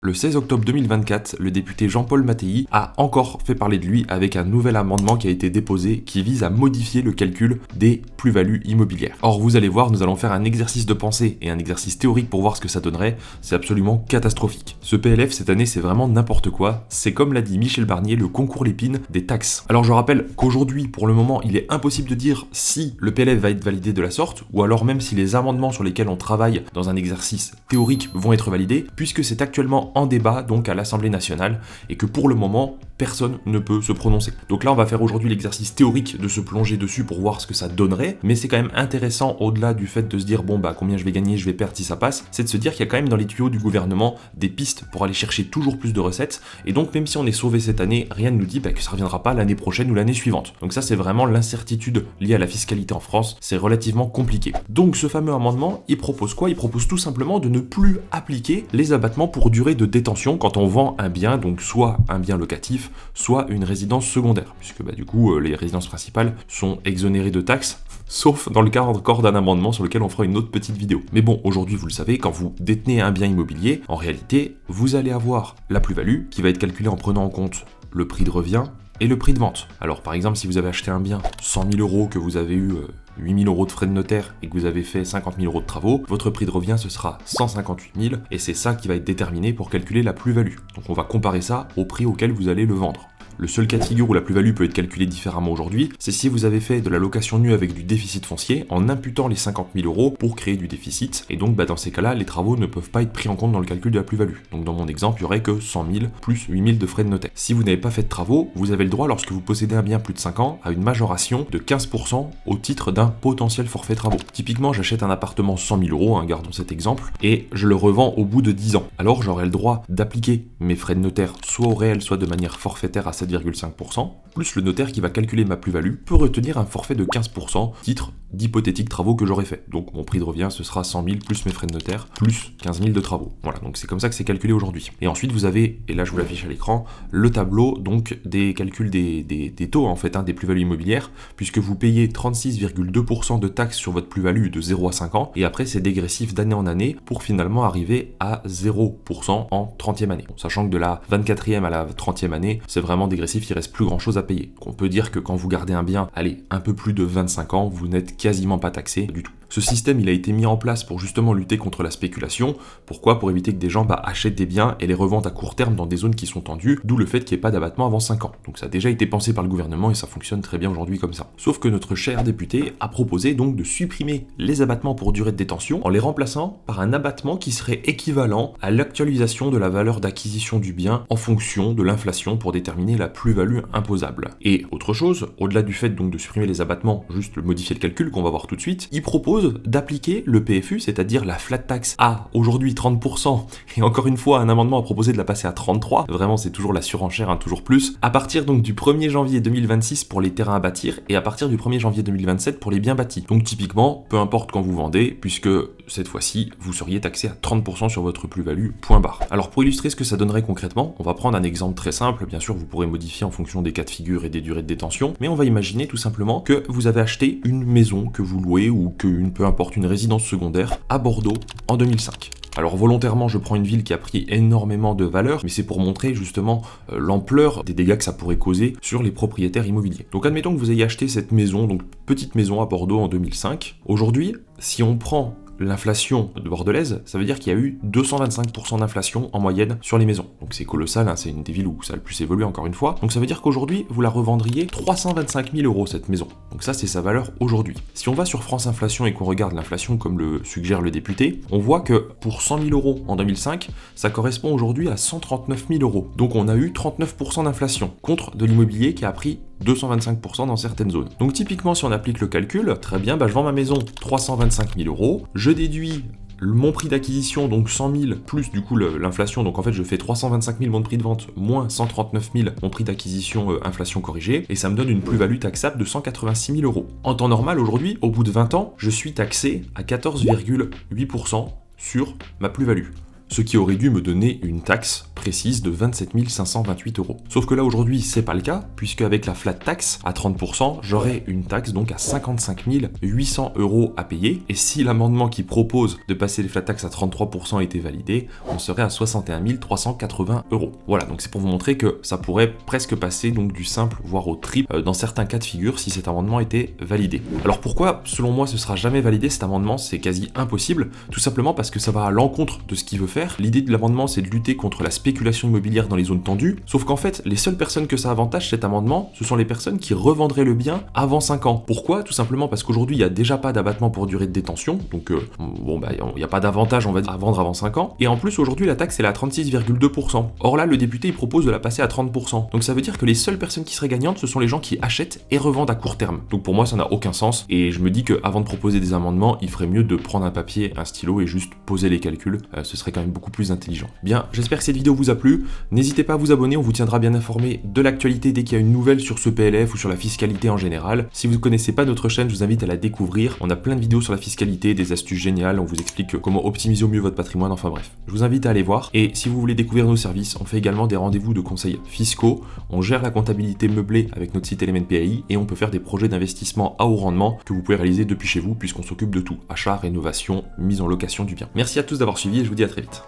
Le 16 octobre 2024, le député Jean-Paul Mattei a encore fait parler de lui avec un nouvel amendement qui a été déposé qui vise à modifier le calcul des plus-values immobilières. Or, vous allez voir, nous allons faire un exercice de pensée et un exercice théorique pour voir ce que ça donnerait. C'est absolument catastrophique. Ce PLF cette année, c'est vraiment n'importe quoi. C'est comme l'a dit Michel Barnier, le concours Lépine des taxes. Alors je rappelle qu'aujourd'hui, pour le moment, il est impossible de dire si le PLF va être validé de la sorte, ou alors même si les amendements sur lesquels on travaille dans un exercice théorique vont être validés, puisque c'est actuellement en débat donc à l'Assemblée nationale et que pour le moment personne ne peut se prononcer. Donc là on va faire aujourd'hui l'exercice théorique de se plonger dessus pour voir ce que ça donnerait, mais c'est quand même intéressant au-delà du fait de se dire bon bah combien je vais gagner, je vais perdre si ça passe, c'est de se dire qu'il y a quand même dans les tuyaux du gouvernement des pistes pour aller chercher toujours plus de recettes, et donc même si on est sauvé cette année, rien ne nous dit que ça reviendra pas l'année prochaine ou l'année suivante. Donc ça c'est vraiment l'incertitude liée à la fiscalité en France, c'est relativement compliqué. Donc ce fameux amendement, il propose quoi? Il propose tout simplement de ne plus appliquer les abattements pour durée de détention quand on vend un bien, donc soit un bien locatif, soit une résidence secondaire, puisque du coup les résidences principales sont exonérées de taxes, sauf dans le cas encore d'un amendement sur lequel on fera une autre petite vidéo. Mais bon, aujourd'hui vous le savez, quand vous détenez un bien immobilier, en réalité, vous allez avoir la plus-value qui va être calculée en prenant en compte le prix de revient et le prix de vente. Alors par exemple, si vous avez acheté un bien 100 000 €, que vous avez eu 8 000 € de frais de notaire et que vous avez fait 50 000 € de travaux, votre prix de revient ce sera 158 000 et c'est ça qui va être déterminé pour calculer la plus-value. Donc on va comparer ça au prix auquel vous allez le vendre. Le seul cas de figure où la plus-value peut être calculée différemment aujourd'hui, c'est si vous avez fait de la location nue avec du déficit foncier en imputant les 50 000 € pour créer du déficit. Et donc dans ces cas-là, les travaux ne peuvent pas être pris en compte dans le calcul de la plus-value. Donc dans mon exemple, il n'y aurait que 100 000 plus 8 000 de frais de notaire. Si vous n'avez pas fait de travaux, vous avez le droit, lorsque vous possédez un bien plus de 5 ans, à une majoration de 15% au titre d'un potentiel forfait travaux. Typiquement, j'achète un appartement 100 000 €, gardons cet exemple, et je le revends au bout de 10 ans. Alors j'aurai le droit d'appliquer mes frais de notaire soit au réel, soit de manière forfaitaire à 7,5%, plus le notaire qui va calculer ma plus-value peut retenir un forfait de 15% titre d'hypothétiques travaux que j'aurais fait. Donc mon prix de revient ce sera 100 000 plus mes frais de notaire plus 15 000 de travaux. Voilà, donc c'est comme ça que c'est calculé aujourd'hui. Et ensuite vous avez, et là je vous l'affiche à l'écran, le tableau donc des calculs des taux en fait, des plus-values immobilières, puisque vous payez 36,2% de taxes sur votre plus-value de 0 à 5 ans, et après c'est dégressif d'année en année pour finalement arriver à 0% en 30e année. Bon, sachant que de la 24e à la 30e année, c'est vraiment dégressif, il reste plus grand chose à payer. On peut dire que quand vous gardez un bien, allez, un peu plus de 25 ans, vous n'êtes quasiment pas taxé du tout. Ce système, il a été mis en place pour justement lutter contre la spéculation. Pourquoi? Pour éviter que des gens achètent des biens et les revendent à court terme dans des zones qui sont tendues, d'où le fait qu'il n'y ait pas d'abattement avant 5 ans. Donc ça a déjà été pensé par le gouvernement et ça fonctionne très bien aujourd'hui comme ça. Sauf que notre cher député a proposé donc de supprimer les abattements pour durée de détention en les remplaçant par un abattement qui serait équivalent à l'actualisation de la valeur d'acquisition du bien en fonction de l'inflation pour déterminer la plus-value imposable. Et autre chose, au-delà du fait donc de supprimer les abattements, juste modifier le calcul qu'on va voir tout de suite, il propose d'appliquer le PFU, c'est-à-dire la flat tax à aujourd'hui 30%, et encore une fois un amendement a proposé de la passer à 33%, vraiment c'est toujours la surenchère, toujours plus, à partir donc du 1er janvier 2026 pour les terrains à bâtir, et à partir du 1er janvier 2027 pour les biens bâtis. Donc typiquement, peu importe quand vous vendez, puisque cette fois-ci, vous seriez taxé à 30% sur votre plus-value, point barre. Alors pour illustrer ce que ça donnerait concrètement, on va prendre un exemple très simple, bien sûr vous pourrez modifier en fonction des cas de figure et des durées de détention, mais on va imaginer tout simplement que vous avez acheté une maison que vous louez ou peu importe une résidence secondaire à Bordeaux en 2005. Alors volontairement je prends une ville qui a pris énormément de valeur, mais c'est pour montrer justement l'ampleur des dégâts que ça pourrait causer sur les propriétaires immobiliers. Donc admettons que vous ayez acheté cette maison, donc petite maison à Bordeaux en 2005. Aujourd'hui, si on prend l'inflation de bordelaise, ça veut dire qu'il y a eu 225% d'inflation en moyenne sur les maisons. Donc c'est colossal, c'est une des villes où ça a le plus évolué encore une fois. Donc ça veut dire qu'aujourd'hui, vous la revendriez 325 000 € cette maison. Donc ça, c'est sa valeur aujourd'hui. Si on va sur France Inflation et qu'on regarde l'inflation comme le suggère le député, on voit que pour 100 000 € en 2005, ça correspond aujourd'hui à 139 000 €. Donc on a eu 39% d'inflation contre de l'immobilier qui a pris 225% dans certaines zones. Donc typiquement, si on applique le calcul, très bien, je vends ma maison 325 000 €, je déduis mon prix d'acquisition, donc 100 000, plus du coup l'inflation, donc en fait je fais 325 000 mon prix de vente, moins 139 000 mon prix d'acquisition inflation corrigée, et ça me donne une plus-value taxable de 186 000 €. En temps normal, aujourd'hui, au bout de 20 ans, je suis taxé à 14,8% sur ma plus-value. Ce qui aurait dû me donner une taxe précise de 27 528 euros. Sauf que là aujourd'hui c'est pas le cas, puisque avec la flat tax à 30%, j'aurai une taxe donc à 55 800 euros à payer, et si l'amendement qui propose de passer les flat tax à 33% était validé, on serait à 61 380 euros. Voilà, donc c'est pour vous montrer que ça pourrait presque passer donc du simple voire au triple dans certains cas de figure si cet amendement était validé. Alors pourquoi selon moi ce sera jamais validé cet amendement? C'est quasi impossible, tout simplement parce que ça va à l'encontre de ce qu'il veut faire. L'idée de l'amendement c'est de lutter contre la spéculation immobilière dans les zones tendues, sauf qu'en fait les seules personnes que ça avantage cet amendement, ce sont les personnes qui revendraient le bien avant 5 ans. Pourquoi? Tout simplement parce qu'aujourd'hui il n'y a déjà pas d'abattement pour durée de détention, donc il n'y a pas d'avantage on va dire à vendre avant 5 ans, et en plus aujourd'hui la taxe elle est à 36,2%. Or là le député il propose de la passer à 30%, donc ça veut dire que les seules personnes qui seraient gagnantes ce sont les gens qui achètent et revendent à court terme. Donc pour moi ça n'a aucun sens, et je me dis qu'avant de proposer des amendements il ferait mieux de prendre un papier, un stylo et juste poser les calculs, ce serait quand même beaucoup plus intelligent. Bien, j'espère que cette vidéo vous a plu, n'hésitez pas à vous abonner, on vous tiendra bien informé de l'actualité dès qu'il y a une nouvelle sur ce PLF ou sur la fiscalité en général. Si vous ne connaissez pas notre chaîne, je vous invite à la découvrir, on a plein de vidéos sur la fiscalité, des astuces géniales, on vous explique comment optimiser au mieux votre patrimoine, enfin bref. Je vous invite à aller voir, et si vous voulez découvrir nos services, on fait également des rendez-vous de conseils fiscaux, on gère la comptabilité meublée avec notre site Element PAI, et on peut faire des projets d'investissement à haut rendement que vous pouvez réaliser depuis chez vous puisqu'on s'occupe de tout, achat, rénovation, mise en location du bien. Merci à tous d'avoir suivi et je vous dis à très vite.